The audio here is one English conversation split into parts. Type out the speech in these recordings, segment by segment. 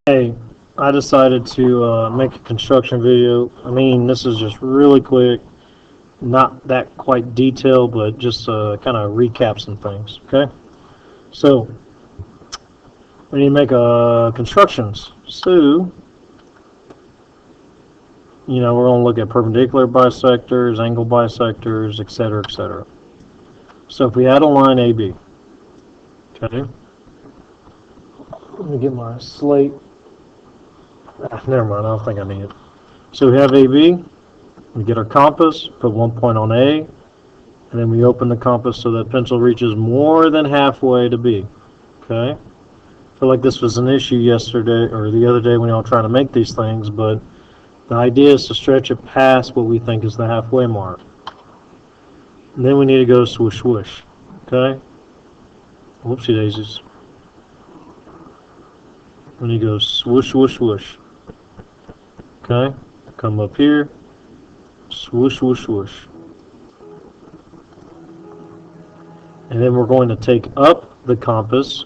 Hey, I decided to make a construction video. I mean, this is just really quick, not that quite detailed, but just kind of recap some things. Okay, so we need to make constructions. So we're going to look at perpendicular bisectors, angle bisectors, etc., etc. So if we had a line AB, okay, let me get my slate. Never mind, I don't think I need it. So we have AB. We get our compass, put 1 point on A, and then we open the compass so that pencil reaches more than halfway to B. Okay? I feel like this was an issue yesterday or the other day when y'all trying to make these things, but the idea is to stretch it past what we think is the halfway mark. And then we need to go swoosh swoosh. Okay? Whoopsie daisies. We need to go swoosh swoosh swoosh. Okay? Come up here. Swoosh swoosh swoosh. And then we're going to take up the compass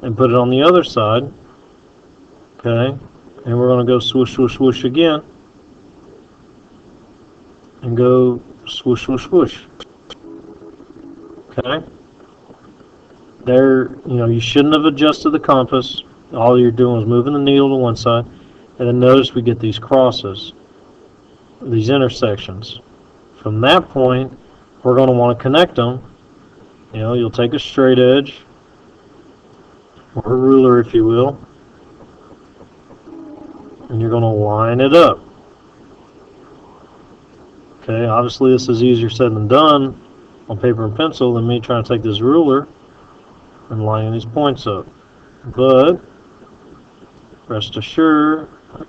and put it on the other side. Okay? And we're going to go swoosh, swoosh, swoosh again. And go swoosh, swoosh, swoosh. Okay? There, you shouldn't have adjusted the compass. All you're doing is moving the needle to one side. And then notice we get these crosses, these intersections. From that point, we're going to want to connect them. You'll take a straight edge, or a ruler if you will, and you're going to line it up. Okay, obviously this is easier said than done on paper and pencil than me trying to take this ruler and lining these points up. But rest assured, I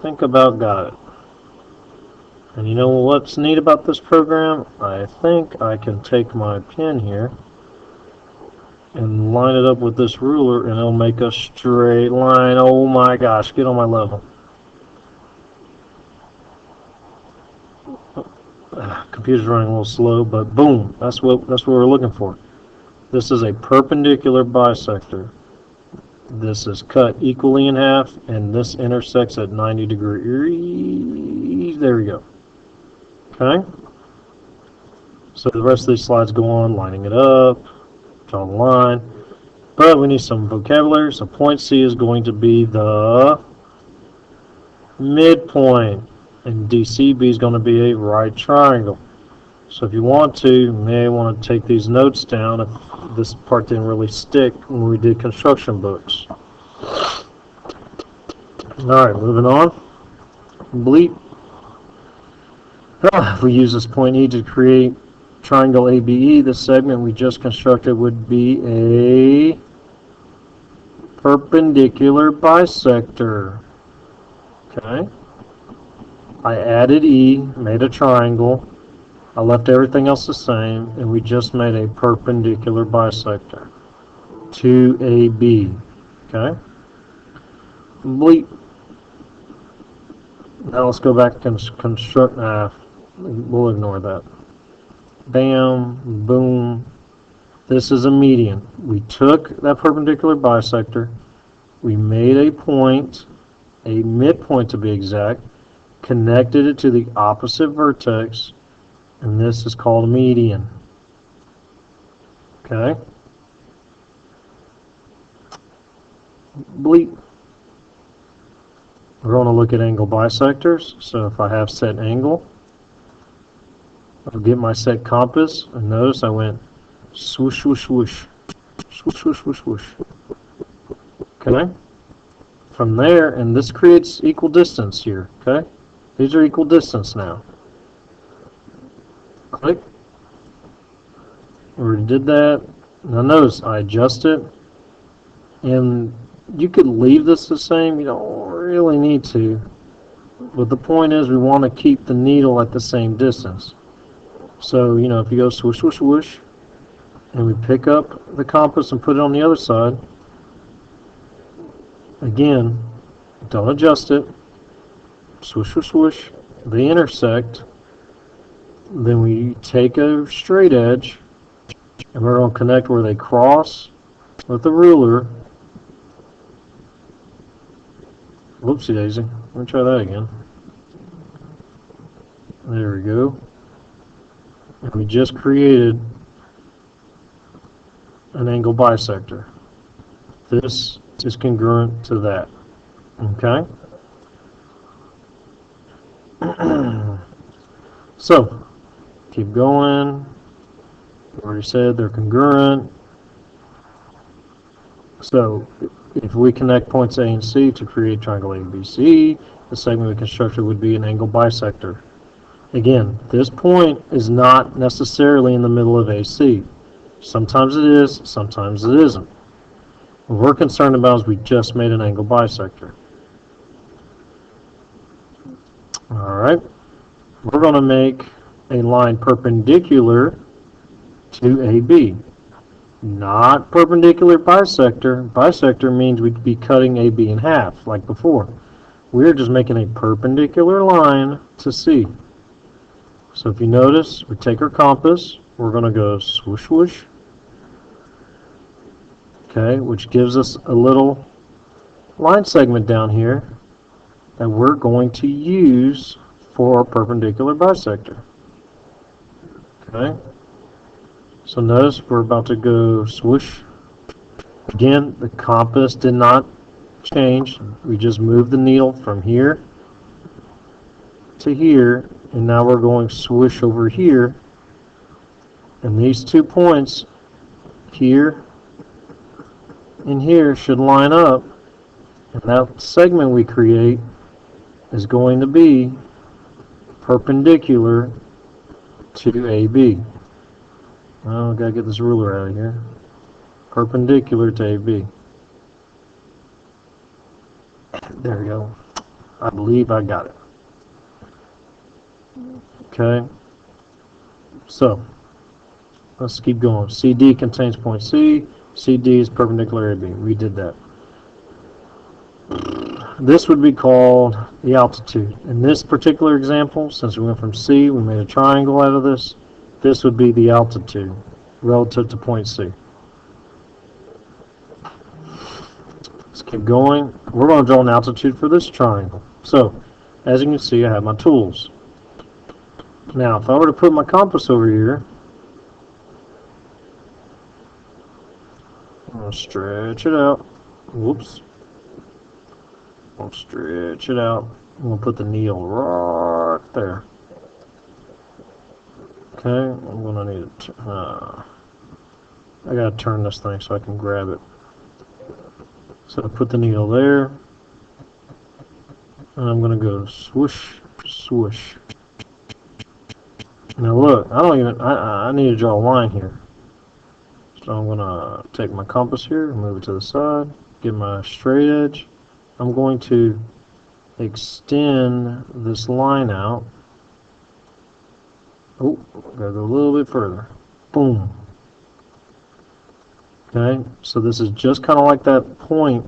think about got it. And you know what's neat about this program? I think I can take my pen here and line it up with this ruler and it'll make a straight line. Oh my gosh, get on my level. Computer's running a little slow, but boom, that's what we're looking for. This is a perpendicular bisector. This is cut equally in half, and this intersects at 90 degrees. There we go. Okay? So the rest of these slides go on, lining it up, draw the line. But we need some vocabulary, so point C is going to be the midpoint, and DCB is going to be a right triangle. So if you want to, you may want to take these notes down if this part didn't really stick when we did construction books. Alright, moving on. Bleep. If we use this point E to create triangle ABE, the segment we just constructed would be a perpendicular bisector. Okay. I added E, made a triangle. I left everything else the same, and we just made a perpendicular bisector to AB. Okay? Bleep. Now let's go back and construct. We'll ignore that. Bam, boom. This is a median. We took that perpendicular bisector, we made a point, a midpoint to be exact, connected it to the opposite vertex, and this is called a median. Okay? Bleep. We're going to look at angle bisectors. So if I have set angle, I'll get my set compass, and notice I went swoosh, swoosh, swoosh, swoosh, swoosh, swoosh, swoosh. Okay? From there, and this creates equal distance here. Okay? These are equal distance now. Click. We already did that. Now notice I adjust it, and you could leave this the same. You don't really need to. But the point is we want to keep the needle at the same distance. So, if you go swoosh, swoosh, swoosh, and we pick up the compass and put it on the other side, again, don't adjust it. Swoosh, swoosh, swoosh. They intersect. Then we take a straight edge, and we're going to connect where they cross with the ruler, Whoopsie daisy. Let me try that again. There we go. And we just created an angle bisector. This is congruent to that. Okay? So, keep going. We already said they're congruent. So, if we connect points A and C to create triangle ABC, the segment we constructed would be an angle bisector. Again, this point is not necessarily in the middle of AC. Sometimes it is, sometimes it isn't. What we're concerned about is we just made an angle bisector. Alright, we're going to make a line perpendicular to AB. Not perpendicular bisector. Bisector means we'd be cutting AB in half, like before. We're just making a perpendicular line to C. So if you notice, we take our compass, we're going to go swoosh, swoosh. Okay, which gives us a little line segment down here that we're going to use for our perpendicular bisector. Okay, so notice we're about to go swoosh. Again, the compass did not change. We just moved the needle from here to here, and now we're going swoosh over here. And these 2 points here and here should line up, and that segment we create is going to be perpendicular to AB. Oh, gotta get this ruler out of here. Perpendicular to AB. There we go. I believe I got it. Okay. So, let's keep going. CD contains point C. CD is perpendicular to AB. We did that. This would be called the altitude. In this particular example, since we went from C, we made a triangle out of this. This would be the altitude relative to point C. Let's keep going. We're going to draw an altitude for this triangle. So, as you can see, I have my tools. Now, if I were to put my compass over here, I'm going to stretch it out. Whoops. I'll stretch it out. I'm going to put the needle right there. Okay, I'm going to need it. I got to turn this thing so I can grab it. So I put the needle there. And I'm going to go swoosh, swoosh. Now look, I need to draw a line here. So I'm going to take my compass here and move it to the side. Get my straight edge. I'm going to extend this line out. Oh, gotta go a little bit further. Boom. Okay, so this is just kind of like that point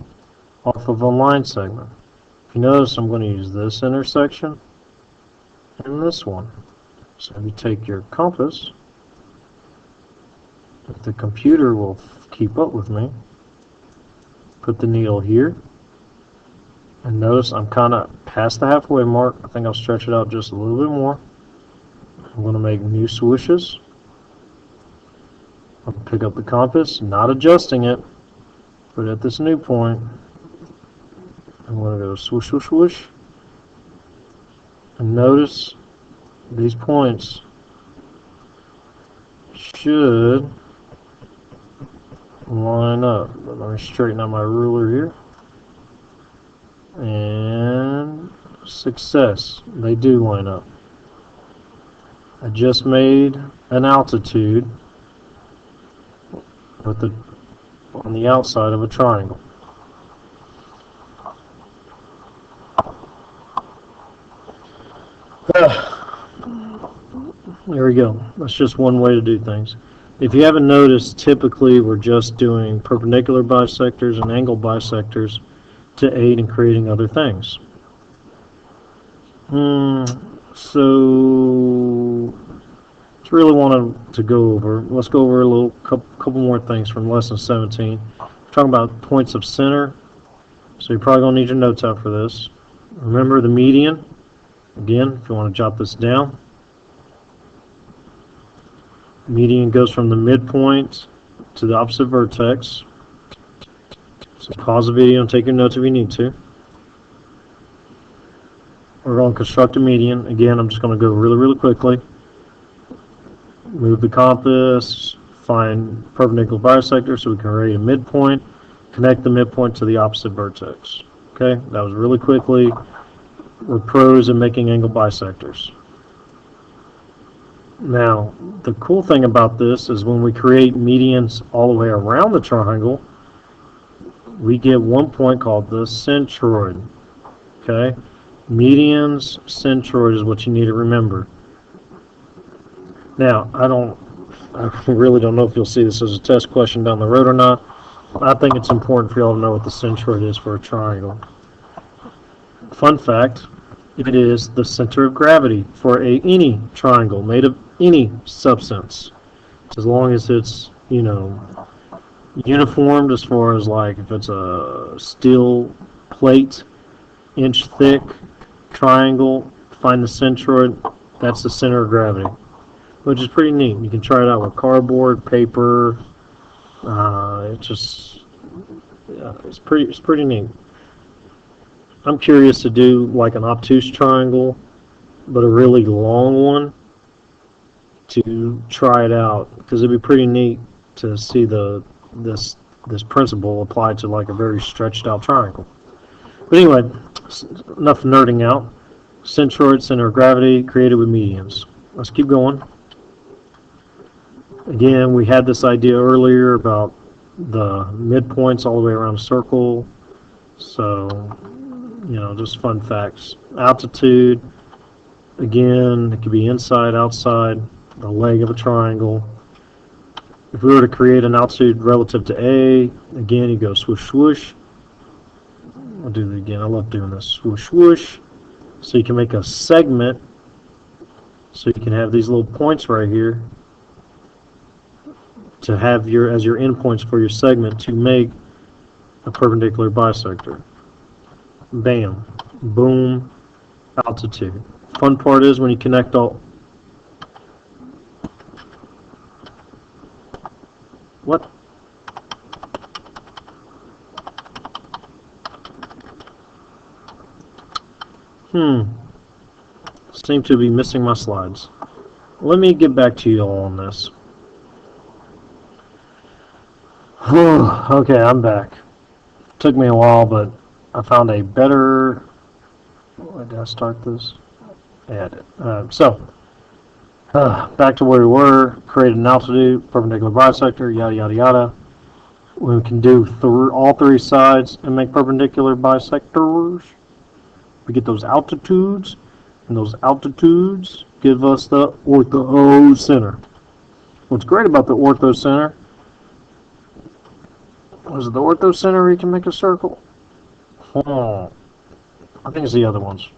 off of a line segment. If you notice, I'm going to use this intersection and this one. So if you take your compass, if the computer will keep up with me, put the needle here, and notice I'm kind of past the halfway mark. I think I'll stretch it out just a little bit more. I'm going to make new swooshes. I'll pick up the compass, not adjusting it, but at this new point, I'm going to go swoosh, swoosh, swoosh. And notice these points should line up. But let me straighten out my ruler here. And success. They do line up. I just made an altitude with on the outside of a triangle. There we go. That's just one way to do things. If you haven't noticed, typically we're just doing perpendicular bisectors and angle bisectors to aid in creating other things. So, it's really wanted to go over. Let's go over couple more things from lesson 17. We're talking about points of center. So you're probably going to need your notes out for this. Remember the median. Again, if you want to jot this down, median goes from the midpoint to the opposite vertex. So pause the video and take your notes if you need to. We're going to construct a median. Again, I'm just going to go really quickly. Move the compass, find perpendicular bisector so we can create a midpoint, connect the midpoint to the opposite vertex. Okay, that was really quickly. We're pros in making angle bisectors. Now, the cool thing about this is when we create medians all the way around the triangle, we get one point called the centroid. Okay, medians, centroid is what you need to remember. Now, I really don't know if you'll see this as a test question down the road or not. I think it's important for y'all to know what the centroid is for a triangle. Fun fact, it is the center of gravity for any triangle made of any substance, as long as it's, uniformed, as far as like if it's a steel plate, inch thick triangle, find the centroid, that's the center of gravity, which is pretty neat. You can try it out with cardboard, paper. It's pretty neat. I'm curious to do like an obtuse triangle, but a really long one, to try it out, because it'd be pretty neat to see this principle applied to like a very stretched out triangle. But anyway, enough nerding out. Centroid, center of gravity, created with medians. Let's keep going. Again, we had this idea earlier about the midpoints all the way around a circle. So, just fun facts. Altitude, again, it could be inside, outside, the leg of a triangle. If we were to create an altitude relative to A, again, you go swoosh, swoosh. I'll do it again. I love doing this. Swoosh, swoosh. So you can make a segment. So you can have these little points right here to have as your endpoints for your segment to make a perpendicular bisector. Bam. Boom. Altitude. Fun part is when you connect all... What? Seem to be missing my slides. Let me get back to you all on this. Okay, I'm back. Took me a while, but I found a better... Why did I start this? Yeah, I did. Back to where we were. Create an altitude, perpendicular bisector, yada yada yada. We can do all three sides and make perpendicular bisectors. We get those altitudes, and those altitudes give us the ortho center. What's great about the ortho center, was it the ortho center where you can make a circle? I think it's the other ones.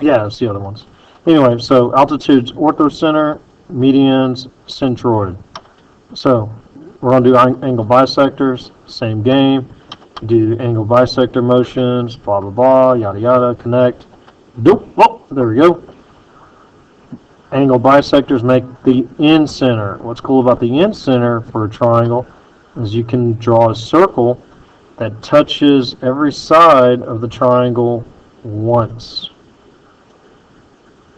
Yeah, it's the other ones. Anyway, so altitudes, ortho center, medians, centroid. So we're going to do angle bisectors, same game. Do angle bisector motions, blah blah blah, yada yada, connect. Doop, oh, there we go. Angle bisectors make the end center. What's cool about the end center for a triangle is you can draw a circle that touches every side of the triangle once.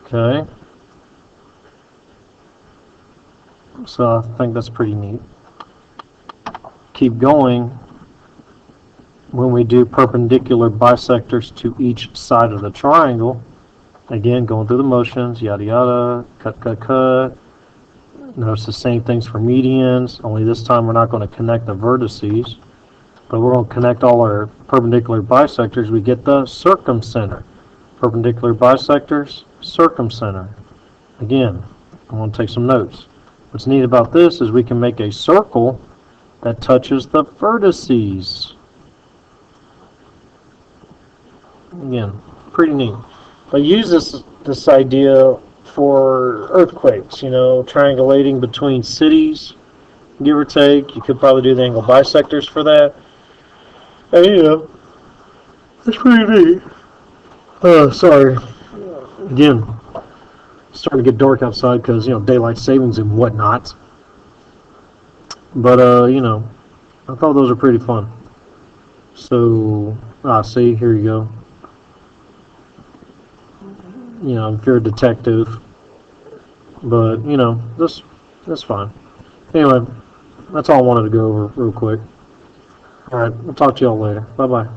Okay. So I think that's pretty neat. Keep going. When we do perpendicular bisectors to each side of the triangle, again, going through the motions, yada yada, cut, cut, cut. Notice the same things for medians, only this time we're not going to connect the vertices, but we're going to connect all our perpendicular bisectors. We get the circumcenter. Perpendicular bisectors, circumcenter. Again, I want to take some notes. What's neat about this is we can make a circle that touches the vertices. Again, pretty neat. I use this idea for earthquakes, triangulating between cities, give or take. You could probably do the angle bisectors for that. And, That's pretty neat. Sorry. Again, it's starting to get dark outside because, daylight savings and whatnot. But, I thought those were pretty fun. So, see, here you go. If you're a detective. But, that's fine. Anyway, that's all I wanted to go over real quick. Alright, I'll talk to y'all later. Bye-bye.